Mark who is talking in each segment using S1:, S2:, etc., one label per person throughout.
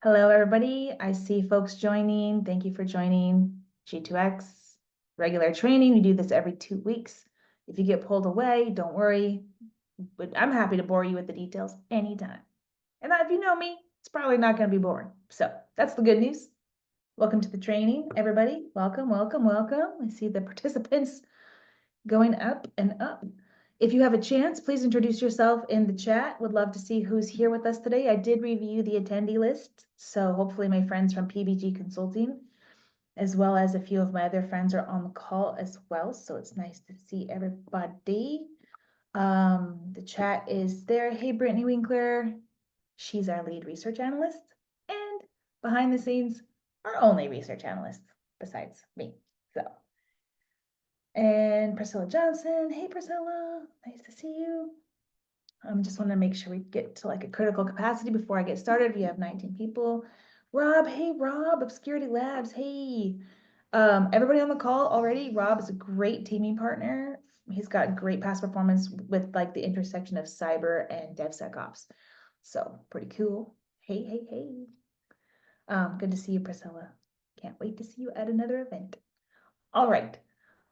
S1: Hello, everybody. I see folks joining. Thank you for joining G2X regular training. We do this every 2 weeks. If you get pulled away, don't worry, but I'm happy to bore you with the details anytime. And if you know me, it's probably not going to be boring. So that's the good news. Welcome to the training, everybody. Welcome, welcome, welcome. I see the participants going up and up. If you have a chance, please introduce yourself in the chat. Would love to see who's here with us today. I did review the attendee list, so hopefully my friends from PBG Consulting, as well as a few of my other friends are on the call as well, so it's nice to see everybody. The chat is there. Hey, Brittany Winkler, she's our lead research analyst, and behind the scenes, our only research analyst besides me, so. And Priscilla Johnson, hey Priscilla, nice to see you. Just want to make sure we get to like a critical capacity before I get started. We have 19 people. Rob, hey Rob, Obscurity Labs, hey. Everybody on the call already, Rob is a great teaming partner. He's got great past performance with like the intersection of cyber and DevSecOps. So pretty cool. Hey, hey, hey. Good to see you, Priscilla. Can't wait to see you at another event. All right.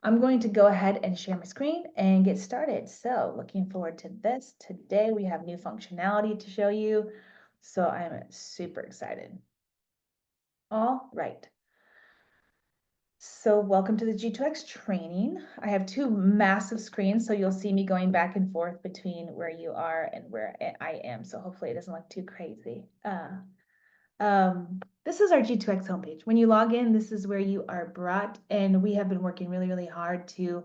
S1: I'm going to go ahead and share my screen and get started. So looking forward to this. Today we have new functionality to show you. So I'm super excited. All right. So welcome to the G2X training. I have two massive screens, so you'll see me going back and forth between where you are and where I am. So hopefully it doesn't look too crazy. This is our G2X homepage. When you log in, this is where you are brought, and we have been working really, really hard to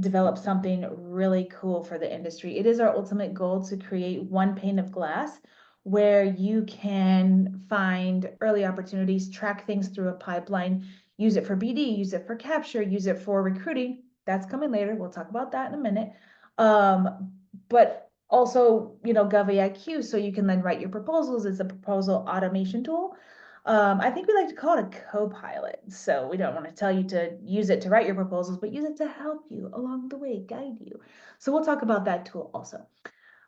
S1: develop something really cool for the industry. It is our ultimate goal to create one pane of glass where you can find early opportunities, track things through a pipeline, use it for BD, use it for capture, use it for recruiting. That's coming later. We'll talk about that in a minute. But also, GovAIQ, so you can then write your proposals. It's a proposal automation tool. I think we like to call it a co-pilot. So we don't want to tell you to use it to write your proposals, but use it to help you along the way, guide you. So we'll talk about that tool also.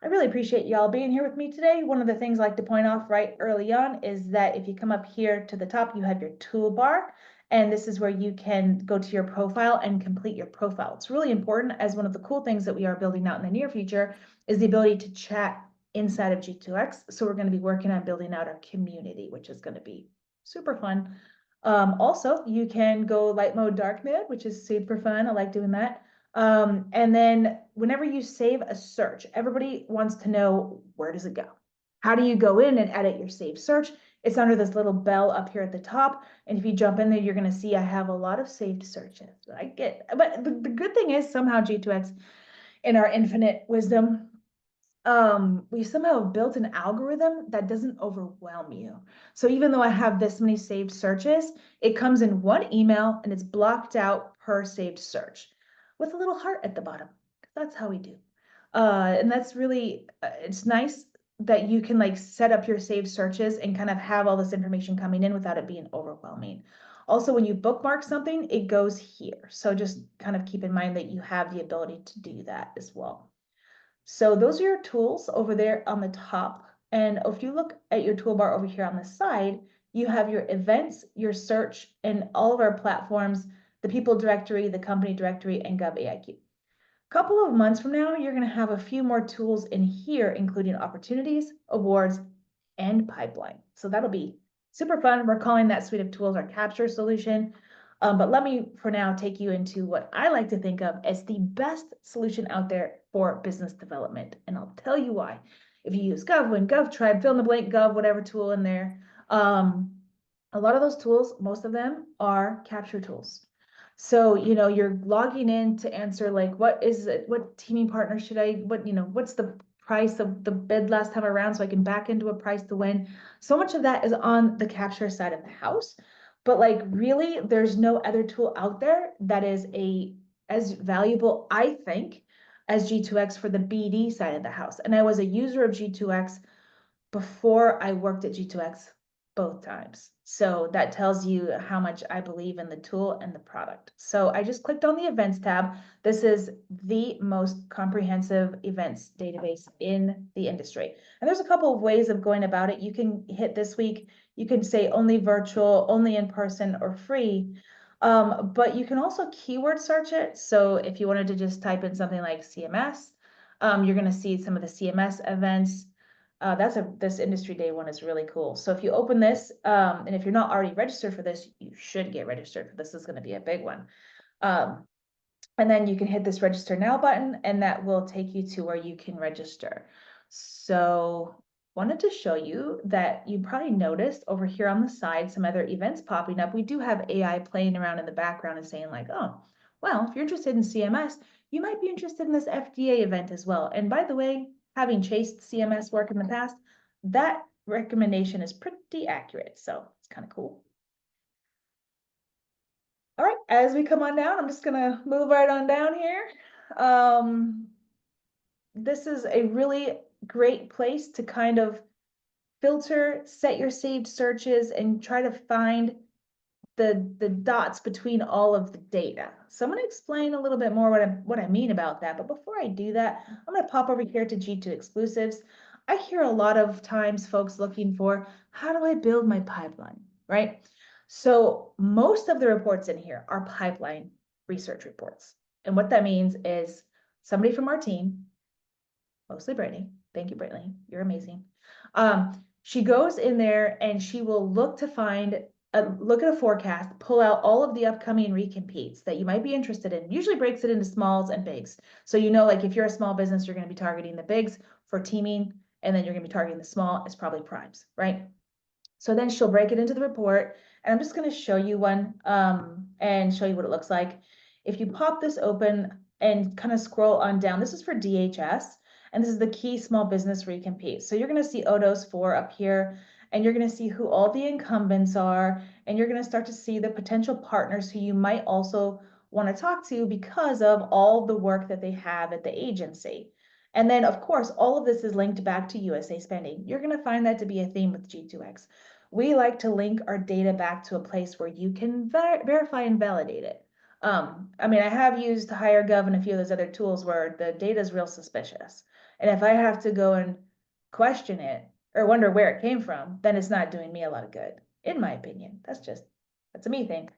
S1: I really appreciate y'all being here with me today. One of the things I like to point off right early on is that if you come up here to the top, you have your toolbar, and this is where you can go to your profile and complete your profile. It's really important, as one of the cool things that we are building out in the near future is the ability to chat inside of G2X. So we're going to be working on building out our community, which is going to be super fun. Also, you can go light mode, dark mode, which is super fun. I like doing that. And then whenever you save a search, everybody wants to know, where does it go? How do you go in and edit your saved search? It's under this little bell up here at the top. And if you jump in there, you're going to see I have a lot of saved searches. But the good thing is somehow G2X, in our infinite wisdom, we somehow built an algorithm that doesn't overwhelm you. So even though I have this many saved searches, it comes in one email and it's blocked out per saved search with a little heart at the bottom. That's how we do. And that's really, it's nice that you can like set up your saved searches and kind of have all this information coming in without it being overwhelming. Also, when you bookmark something, it goes here. So just kind of keep in mind that you have the ability to do that as well. So those are your tools over there on the top. And if you look at your toolbar over here on the side, you have your events, your search, and all of our platforms, the people directory, the company directory, and GovAIQ. A couple of months from now, you're going to have a few more tools in here, including opportunities, awards, and pipeline. So that'll be super fun. We're calling that suite of tools our capture solution. But let me, for now, take you into what I like to think of as the best solution out there for business development. And I'll tell you why. If you use GovWin, GovTribe, fill in the blank, Gov, whatever tool in there, a lot of those tools, most of them are capture tools. So, you're logging in to answer like, what is it? What teaming partner should I, what's the price of the bid last time around so I can back into a price to win. So much of that is on the capture side of the house. But like really, there's no other tool out there that is as valuable, I think, as G2X for the BD side of the house. And I was a user of G2X before I worked at G2X. both times. So that tells you how much I believe in the tool and the product. So I just clicked on the events tab. This is the most comprehensive events database in the industry. And there's a couple of ways of going about it. You can hit this week, you can say only virtual, only in person, or free. But you can also keyword search it. So if you wanted to just type in something like CMS, you're going to see some of the CMS events. This industry day one is really cool. So if you open this, and if you're not already registered for this, you should get registered for this. Is going to be a big one. And then you can hit this register now button, and that will take you to where you can register. So wanted to show you that you probably noticed over here on the side some other events popping up. We do have AI playing around in the background and saying like, oh, well, if you're interested in CMS, you might be interested in this FDA event as well. And by the way, having chased CMS work in the past, that recommendation is pretty accurate. So it's kind of cool. All right, as we come on down, I'm just gonna move right on down here. This is a really great place to kind of filter, set your saved searches, and try to find the dots between all of the data. So I'm going to explain a little bit more what I mean about that. But before I do that, I'm going to pop over here to G2 Exclusives. I hear a lot of times folks looking for, how do I build my pipeline, right? So most of the reports in here are pipeline research reports. And what that means is somebody from our team, mostly Brittany. Thank you, Brittany. You're amazing. She goes in there and she will look to find look at a forecast, pull out all of the upcoming recompetes that you might be interested in. Usually breaks it into smalls and bigs. So you know, like if you're a small business, you're going to be targeting the bigs for teaming, and then you're going to be targeting the small as probably primes, right? So then she'll break it into the report, and I'm just going to show you one and show you what it looks like. If you pop this open and kind of scroll on down, this is for DHS, and this is the key small business recompete. So you're going to see ODOS 4 up here, and you're going to see who all the incumbents are, and you're going to start to see the potential partners who you might also want to talk to because of all the work that they have at the agency. And then, of course, all of this is linked back to USA spending. You're going to find that to be a theme with G2X. We like to link our data back to a place where you can verify and validate it. I mean, I have used HireGov and a few of those other tools where the data is real suspicious. And if I have to go and question it or wonder where it came from, then it's not doing me a lot of good, in my opinion. That's a me thing.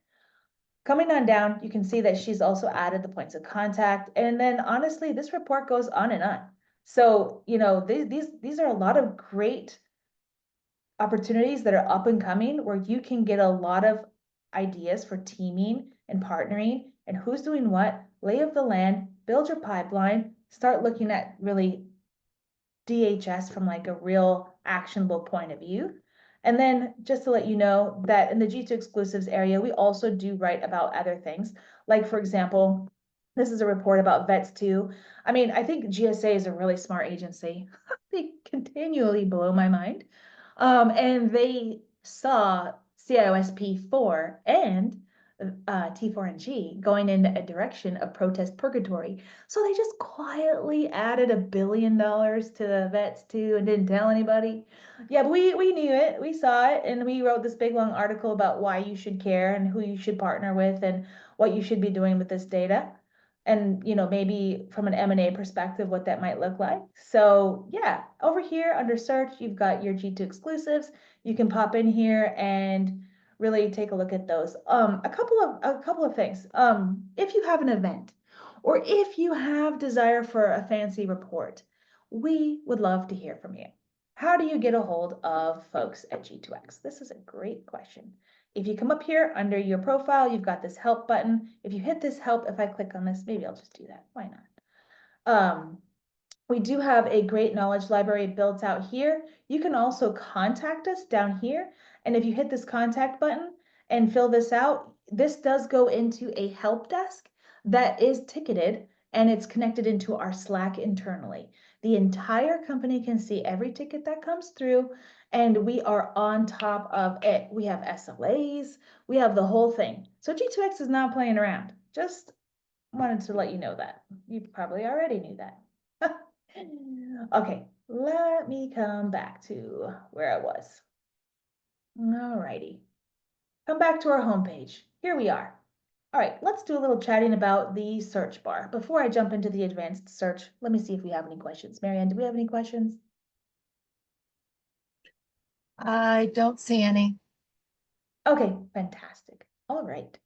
S1: Coming on down, you can see that she's also added the points of contact. And then honestly, this report goes on and on. So, you know, these are a lot of great opportunities that are up and coming where you can get a lot of ideas for teaming and partnering and who's doing what, lay of the land, build your pipeline, start looking at really DHS from like a real actionable point of view. And then just to let you know that in the G2 exclusives area, we also do write about other things. Like for example, this is a report about vets too. I mean, I think GSA is a really smart agency. They continually blow my mind. And they saw CIOSP 4 and T4 and G going in a direction of protest purgatory. So they just quietly added $1 billion to the vets too and didn't tell anybody. Yeah, but we knew it, we saw it, and we wrote this big long article about why you should care and who you should partner with and what you should be doing with this data. And you know, maybe from an M&A perspective, what that might look like. So yeah, over here under search, you've got your G2 exclusives. You can pop in here and really take a look at those. A couple of things. If you have an event or if you have desire for a fancy report, we would love to hear from you. How do you get a hold of folks at G2X? This is a great question. If you come up here under your profile, you've got this help button. If you hit this help, if I click on this, maybe I'll just do that. Why not? We do have a great knowledge library built out here. You can also contact us down here. And if you hit this contact button and fill this out, this does go into a help desk that is ticketed and it's connected into our Slack internally. The entire company can see every ticket that comes through and we are on top of it. We have SLAs, we have the whole thing. So G2X is not playing around. Just wanted to let you know that. You probably already knew that. Okay, let me come back to where I was. Alrighty. Come back to our homepage. Here we are. All right, let's do a little chatting about the search bar. Before I jump into the advanced search, let me see if we have any questions. Marianne, do we have any questions?
S2: I don't see any.
S1: Okay, fantastic. All right.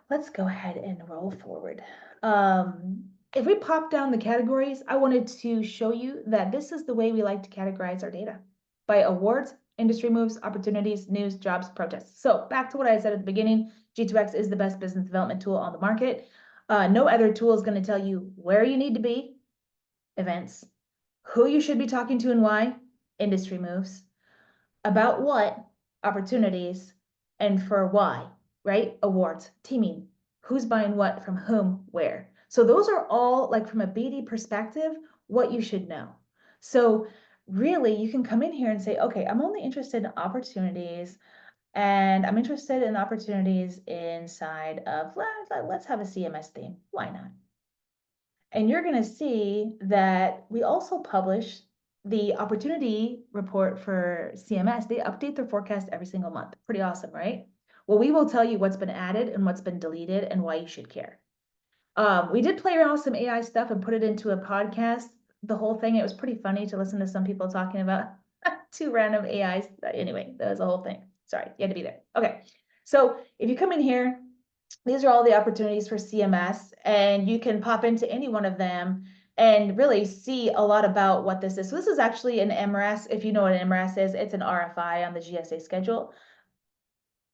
S1: Let's go ahead and roll forward. If we pop down the categories, I wanted to show you that this is the way we like to categorize our data by awards, industry moves, opportunities, news, jobs, protests. So back to what I said at the beginning, G2X is the best business development tool on the market. No other tool is going to tell you where you need to be, events, who you should be talking to and why, industry moves, about what, opportunities, and for why, right? Awards, teaming, who's buying what from whom, where. So those are all, like, from a BD perspective, what you should know. So really you can come in here and say, okay, I'm only interested in opportunities, and I'm interested in opportunities inside of, let's have a CMS theme. Why not? And you're going to see that we also publish the opportunity report for CMS. They update their forecast every single month. Pretty awesome, right? Well, we will tell you what's been added and what's been deleted and why you should care. We did play around with some AI stuff and put it into a podcast. The whole thing, it was pretty funny to listen to some people talking about two random AIs. Anyway, that was the whole thing. Sorry, you had to be there. Okay, so if you come in here, these are all the opportunities for CMS, and you can pop into any one of them and really see a lot about what this is. So this is actually an MRS. If you know what an MRS is, it's an RFI on the GSA schedule.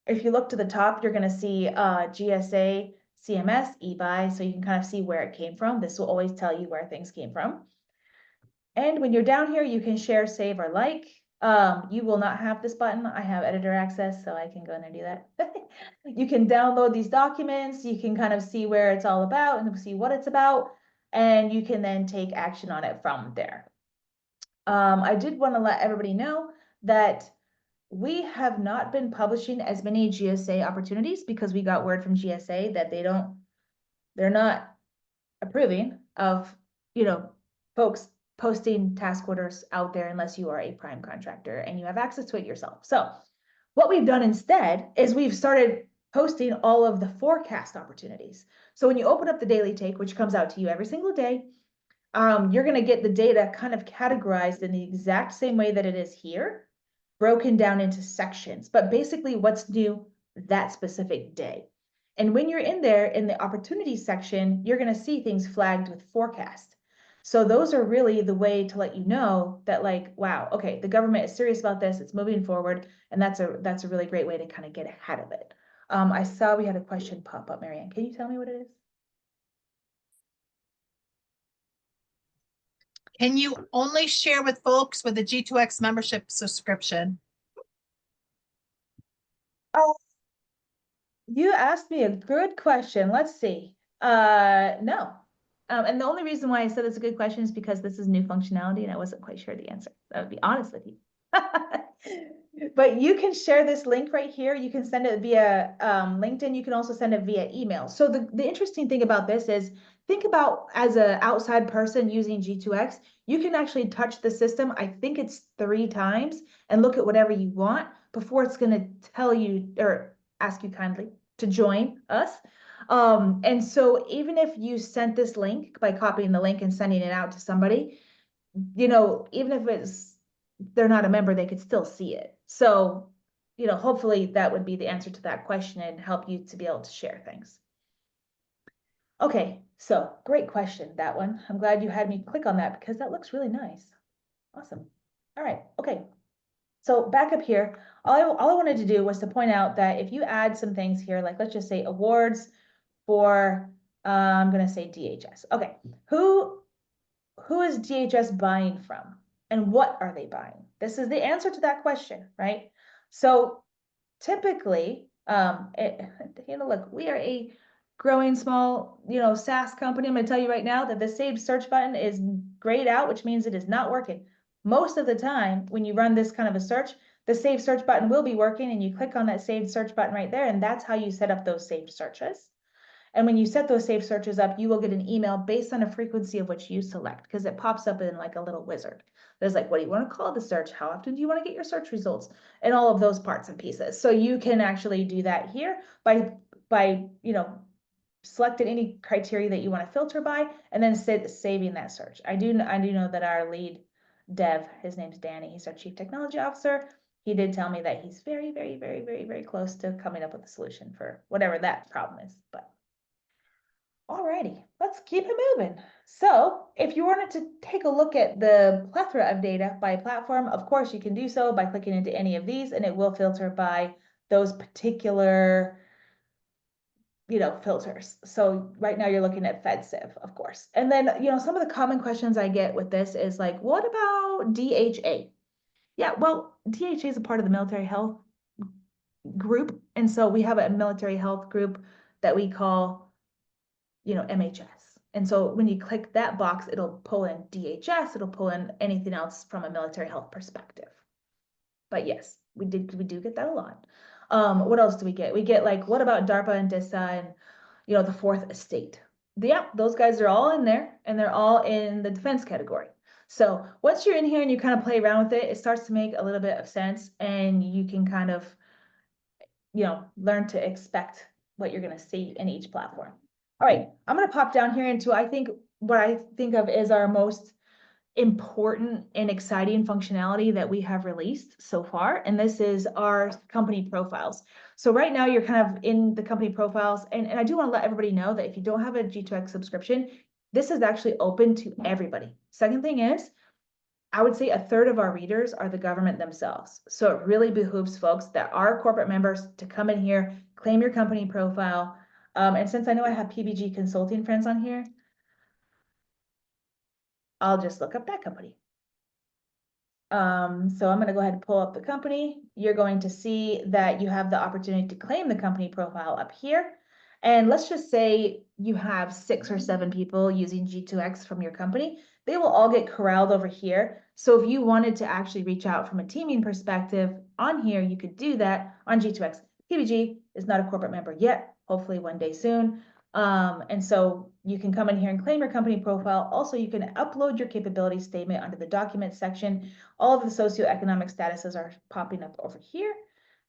S1: If you look to the top, you're going to see GSA, CMS, eBuy, so you can kind of see where it came from. This will always tell you where things came from. And when you're down here, you can share, save, or like. You will not have this button. I have editor access, so I can go in and do that. You can download these documents. You can kind of see where it's all about and see what it's about, and you can then take action on it from there. I did want to let everybody know that we have not been publishing as many GSA opportunities because we got word from GSA that they're not approving of, folks posting task orders out there unless you are a prime contractor and you have access to it yourself. So what we've done instead is we've started posting all of the forecast opportunities. So when you open up the daily take, which comes out to you every single day, you're going to get the data kind of categorized in the exact same way that it is here, broken down into sections, but basically what's new that specific day. And when you're in there in the opportunity section, you're going to see things flagged with forecast. So those are really the way to let you know that, like, wow, okay, the government is serious about this, it's moving forward, and that's a really great way to kind of get ahead of it. I saw we had a question pop up, Marianne. Can you tell me what it is?
S2: Can you only share with folks with a G2X membership subscription?
S1: Oh, you asked me a good question. Let's see. No. And the only reason why I said it's a good question is because this is new functionality and I wasn't quite sure the answer. I would be honest with you. But you can share this link right here. You can send it via LinkedIn. You can also send it via email. So the interesting thing about this is, think about, as an outside person using G2X, you can actually touch the system. I think it's 3 times and look at whatever you want before it's going to tell you or ask you kindly to join us. And so even if you sent this link by copying the link and sending it out to somebody, even if they're not a member, they could still see it. So, hopefully that would be the answer to that question and help you to be able to share things. Okay, so great question, that one. I'm glad you had me click on that because that looks really nice. Awesome. All right, okay. So back up here, all I wanted to do was to point out that if you add some things here, like let's just say awards for, I'm gonna say DHS. Okay, who is DHS buying from and what are they buying? This is the answer to that question, right? So typically, look, we are a growing small, SaaS company. I'm going to tell you right now that the saved search button is grayed out, which means it is not working. Most of the time, when you run this kind of a search, the save search button will be working and you click on that saved search button right there. And that's how you set up those saved searches. And when you set those saved searches up, you will get an email based on a frequency of which you select, because it pops up in like a little wizard. There's like, what do you want to call the search? How often do you want to get your search results? And all of those parts and pieces. So you can actually do that here by selecting any criteria that you want to filter by, and then saving that search. I do know that our lead dev, his name's Danny, he's our chief technology officer. He did tell me that he's very, very, very, very, very close to coming up with a solution for whatever that problem is. But alrighty, let's keep it moving. So if you wanted to take a look at the plethora of data by platform, of course you can do so by clicking into any of these, and it will filter by those particular filters. So right now you're looking at FedCiv, of course. And then, some of the common questions I get with this is like, what about DHA? Yeah, well, DHA is a part of the military health group. And so we have a military health group that we call, MHS. And so when you click that box, it'll pull in DHS, it'll pull in anything else from a military health perspective. But yes, we do get that a lot. What else do we get? We get like, what about DARPA and DISA and, the fourth estate? Yeah, those guys are all in there, and they're all in the defense category. So once you're in here and you kind of play around with it, it starts to make a little bit of sense, and you can kind of, learn to expect what you're going to see in each platform. All right, I'm going to pop down here into, what I think of is our most important and exciting functionality that we have released so far, and this is our company profiles. So right now you're kind of in the company profiles, and I do want to let everybody know that if you don't have a G2X subscription, this is actually open to everybody. Second thing is, I would say a third of our readers are the government themselves. So it really behooves folks that are corporate members to come in here, claim your company profile. And since I know I have PBG consulting friends on here, I'll just look up that company. So I'm going to go ahead and pull up the company. You're going to see that you have the opportunity to claim the company profile up here. And let's just say you have 6 or 7 people using G2X from your company. They will all get corralled over here. So if you wanted to actually reach out from a teaming perspective on here, you could do that on G2X. PBG is not a corporate member yet, hopefully one day soon. And so you can come in here and claim your company profile. Also, you can upload your capability statement under the document section. All of the socioeconomic statuses are popping up over here.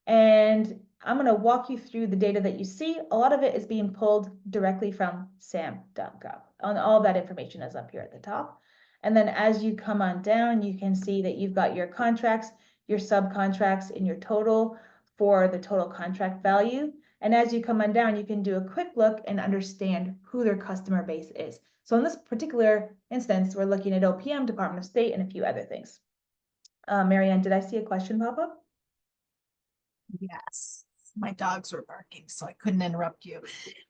S1: And I'm going to walk you through the data that you see. A lot of it is being pulled directly from sam.gov. And all of that information is up here at the top. And then as you come on down, you can see that you've got your contracts, your subcontracts, and your total for the total contract value. And as you come on down, you can do a quick look and understand who their customer base is. So in this particular instance, we're looking at OPM, Department of State, and a few other things. Marianne, did I see a question pop up?
S2: Yes, my dogs were barking, so I couldn't interrupt you.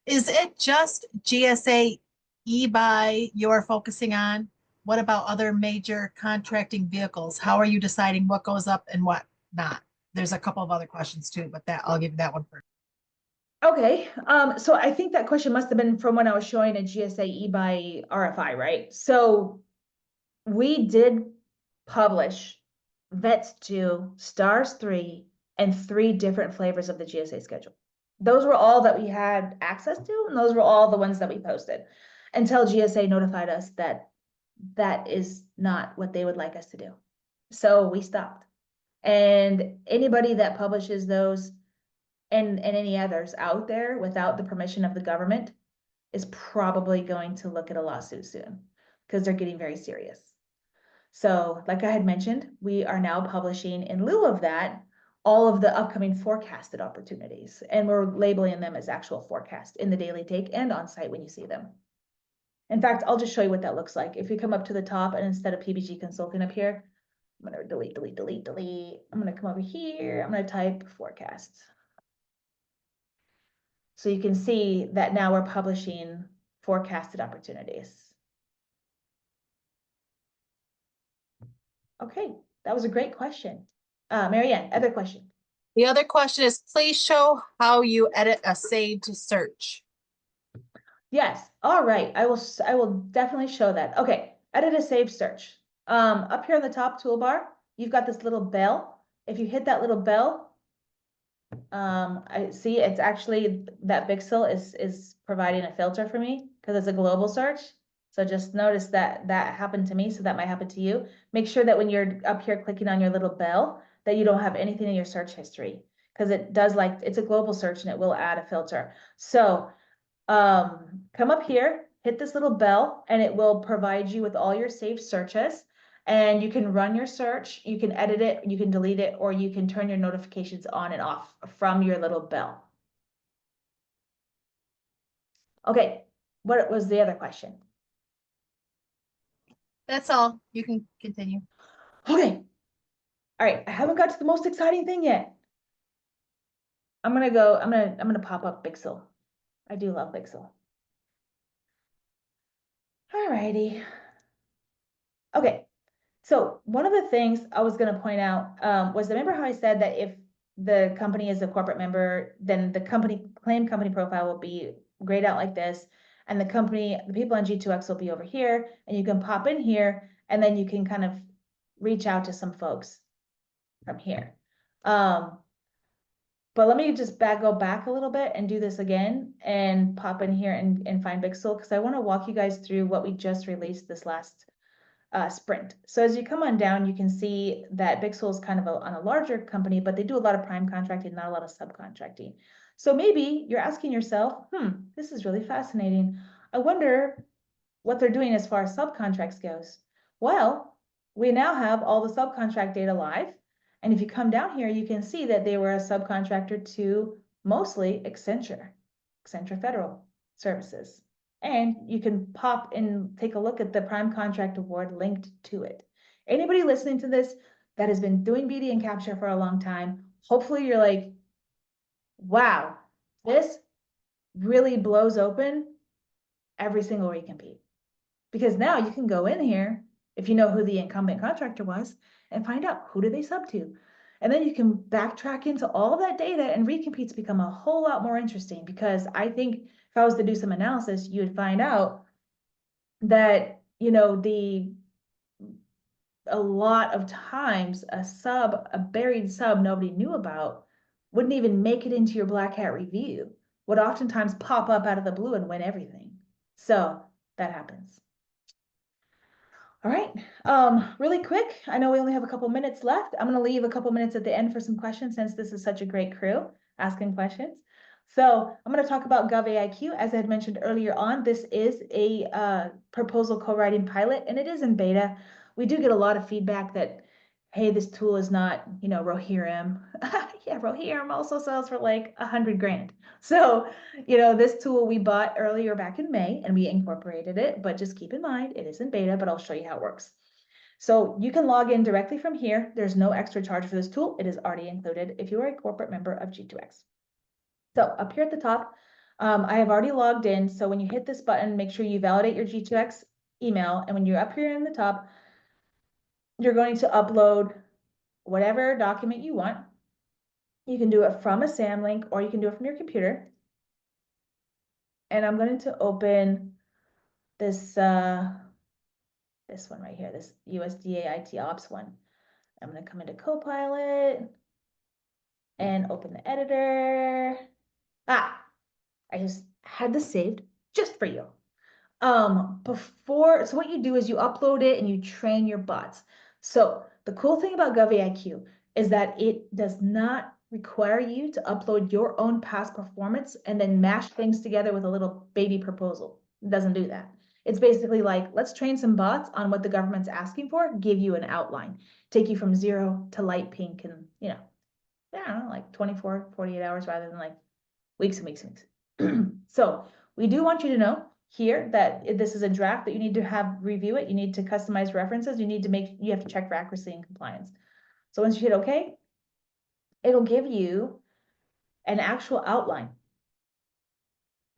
S2: Is it just GSA e-buy you're focusing on? What about other major contracting vehicles? How are you deciding what goes up and what not? There's a couple of other questions too, but I'll give you that one first.
S1: Okay, so I think that question must have been from when I was showing a GSA e-buy RFI, right? So we did publish VETS 2, STARS 3, and 3 different flavors of the GSA schedule. Those were all that we had access to, and those were all the ones that we posted until GSA notified us that that is not what they would like us to do. So we stopped. And anybody that publishes those and any others out there without the permission of the government is probably going to look at a lawsuit soon because they're getting very serious. So like I had mentioned, we are now publishing in lieu of that all of the upcoming forecasted opportunities, and we're labeling them as actual forecast in the daily take and on site when you see them. In fact, I'll just show you what that looks like. If you come up to the top and instead of PBG consulting up here, I'm going to delete. I'm going to come over here. I'm going to type forecast. So you can see that now we're publishing forecasted opportunities. Okay, that was a great question. Marianne, other question.
S2: The other question is, please show how you edit a saved search.
S1: Yes, all right, I will definitely show that. Okay, edit a saved search. Up here on the top toolbar, you've got this little bell. If you hit that little bell, I see it's actually that pixel is providing a filter for me because it's a global search. So just notice that that happened to me, so that might happen to you. Make sure that when you're up here clicking on your little bell, that you don't have anything in your search history, because it does, like, it's a global search and it will add a filter. So come up here, hit this little bell, and it will provide you with all your saved searches. And you can run your search, you can edit it, you can delete it, or you can turn your notifications on and off from your little bell. Okay, what was the other question?
S2: That's all. You can continue.
S1: Okay. All right, I haven't got to the most exciting thing yet. I'm gonna pop up Bixel. I do love Bixel. All righty. Okay, so one of the things I was gonna point out was, remember how I said that if the company is a corporate member, then the claim company profile will be grayed out like this, and the people on G2X will be over here, and you can pop in here, and then you can kind of reach out to some folks from here. But let me just go back a little bit and do this again and pop in here and find Bixel, because I want to walk you guys through what we just released this last sprint. So as you come on down, you can see that Bixel is kind of on a larger company, but they do a lot of prime contracting, not a lot of subcontracting. So maybe you're asking yourself, this is really fascinating. I wonder what they're doing as far as subcontracts goes. Well, we now have all the subcontract data live. And if you come down here, you can see that they were a subcontractor to mostly Accenture Federal Services. And you can pop and take a look at the prime contract award linked to it. Anybody listening to this that has been doing BD and capture for a long time, hopefully you're like, wow, this really blows open every single recompete. Because now you can go in here, if you know who the incumbent contractor was, and find out who do they sub to. And then you can backtrack into all of that data, and recompetes become a whole lot more interesting, because I think if I was to do some analysis, you would find out that, a lot of times a buried sub nobody knew about wouldn't even make it into your black hat review, would oftentimes pop up out of the blue and win everything. So that happens. All right, really quick, I know we only have a couple minutes left. I'm gonna leave a couple minutes at the end for some questions, since this is such a great crew asking questions. So I'm gonna talk about GovAIQ. As I had mentioned earlier on, this is a proposal co-writing pilot, and it is in beta. We do get a lot of feedback that, hey, this tool is not, Rohirrim. Yeah, Rohirrim also sells for like 100 grand. So, this tool we bought earlier back in May, and we incorporated it, but just keep in mind, it is in beta, but I'll show you how it works. So you can log in directly from here. There's no extra charge for this tool. It is already included if you are a corporate member of G2X. So up here at the top, I have already logged in. So when you hit this button, make sure you validate your G2X email. And when you're up here in the top, you're going to upload whatever document you want. You can do it from a SAM link, or you can do it from your computer. And I'm going to open this one right here, this USDA IT Ops one. I'm going to come into Copilot and open the editor. I just had this saved just for you. So what you do is you upload it and you train your bots. So the cool thing about GovAIQ is that it does not require you to upload your own past performance and then mash things together with a little baby proposal. It doesn't do that. It's basically like, let's train some bots on what the government's asking for, give you an outline, take you from 0 to light pink and, I don't know, like 24, 48 hours rather than like weeks and weeks and weeks. So we do want you to know here that this is a draft that you need to review it. You need to customize references. You have to check for accuracy and compliance. So once you hit OK, it'll give you an actual outline.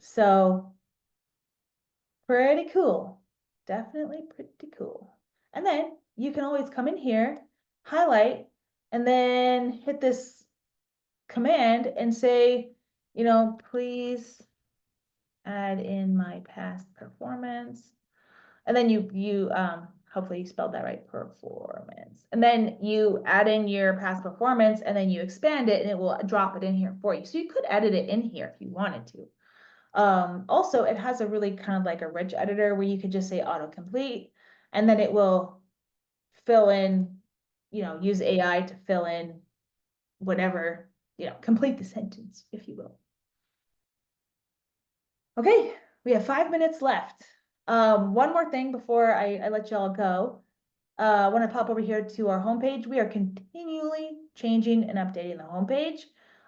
S1: So pretty cool, definitely pretty cool. And then you can always come in here, highlight, and then hit this command and say, please add in my past performance. And then you hopefully you spelled that right, performance. And then you add in your past performance, and then you expand it, and it will drop it in here for you. So you could edit it in here if you wanted to. Also, it has a really kind of like a rich editor where you could just say autocomplete, and then it will fill in, use AI to fill in whatever, complete the sentence, if you will. Okay, we have 5 minutes left. One more thing before I let y'all go. I want to pop over here to our homepage. We are continually changing and updating the homepage.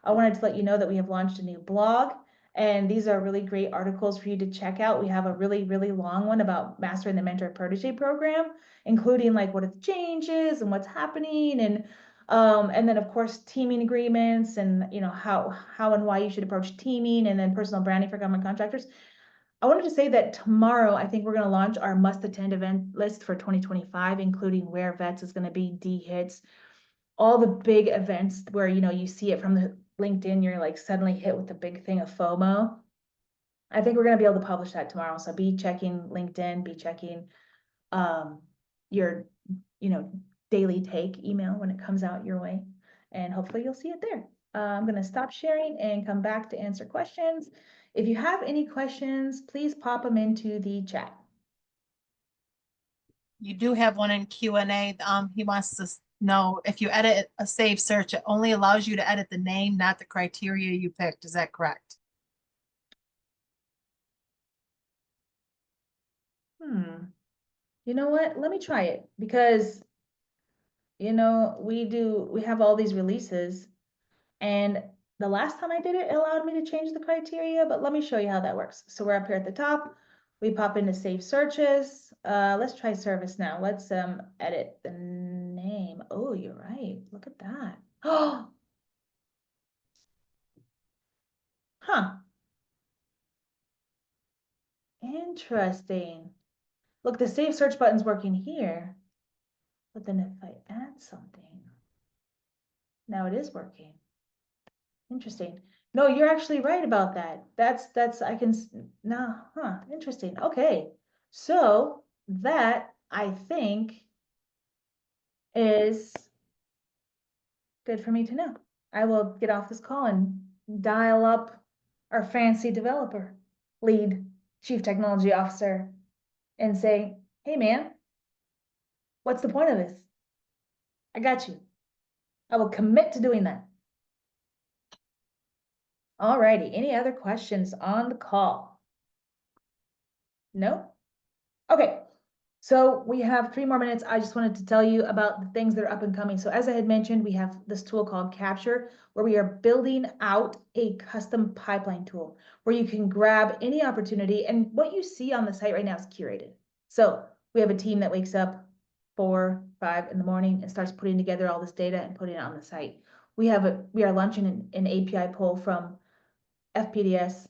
S1: I wanted to let you know that we have launched a new blog, and these are really great articles for you to check out. We have a really, really long one about mastering the mentor protege program, including like what the change is and what's happening, and then of course teaming agreements and how and why you should approach teaming, and then personal branding for government contractors. I wanted to say that tomorrow, I think we're going to launch our must-attend event list for 2025, including where vets is going to be, D-hits, all the big events where, you see it from the LinkedIn, you're like suddenly hit with the big thing of FOMO. I think we're going to be able to publish that tomorrow. So be checking LinkedIn, be checking your, daily take email when it comes out your way. And hopefully you'll see it there. I'm going to stop sharing and come back to answer questions. If you have any questions, please pop them into the chat.
S2: You do have one in Q&A. He wants to know if you edit a save search, it only allows you to edit the name, not the criteria you picked. Is that correct?
S1: You know what? Let me try it because, we have all these releases, and the last time I did it, it allowed me to change the criteria, but let me show you how that works. So we're up here at the top. We pop into save searches. Let's try service now. Let's edit the name. Oh, you're right. Look at that. Oh, huh. Interesting. Look, the save search button's working here, but then if I add something, now it is working. Interesting. No, you're actually right about that. No, huh, interesting. Okay. So that I think is good for me to know. I will get off this call and dial up our fancy developer, lead chief technology officer, and say, hey man, what's the point of this? I got you. I will commit to doing that. Alrighty, any other questions on the call? No? Okay, so we have 3 more minutes. I just wanted to tell you about the things that are up and coming. So as I had mentioned, we have this tool called Capture, where we are building out a custom pipeline tool where you can grab any opportunity, and what you see on the site right now is curated. So we have a team that wakes up 4, 5 in the morning and starts putting together all this data and putting it on the site. We are launching an API pull from FPDS,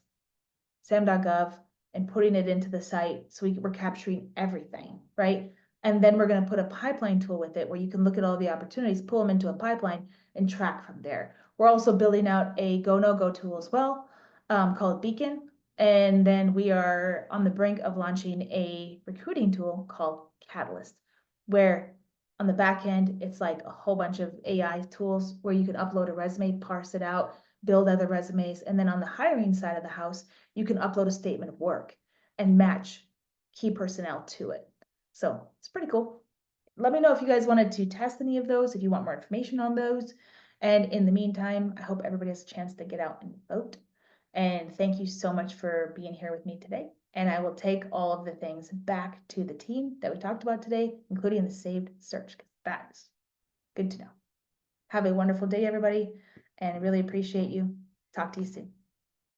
S1: SAM.gov, and putting it into the site so we're capturing everything, right? And then we're going to put a pipeline tool with it where you can look at all the opportunities, pull them into a pipeline, and track from there. We're also building out a go no go tool as well, called Beacon. And then we are on the brink of launching a recruiting tool called Catalyst, where on the back end, it's like a whole bunch of AI tools where you can upload a resume, parse it out, build other resumes. And then on the hiring side of the house, you can upload a statement of work and match key personnel to it. So it's pretty cool. Let me know if you guys wanted to test any of those, if you want more information on those. And in the meantime, I hope everybody has a chance to get out and vote. And thank you so much for being here with me today. And I will take all of the things back to the team that we talked about today, including the saved search, because that's good to know. Have a wonderful day, everybody, and I really appreciate you. Talk to you soon.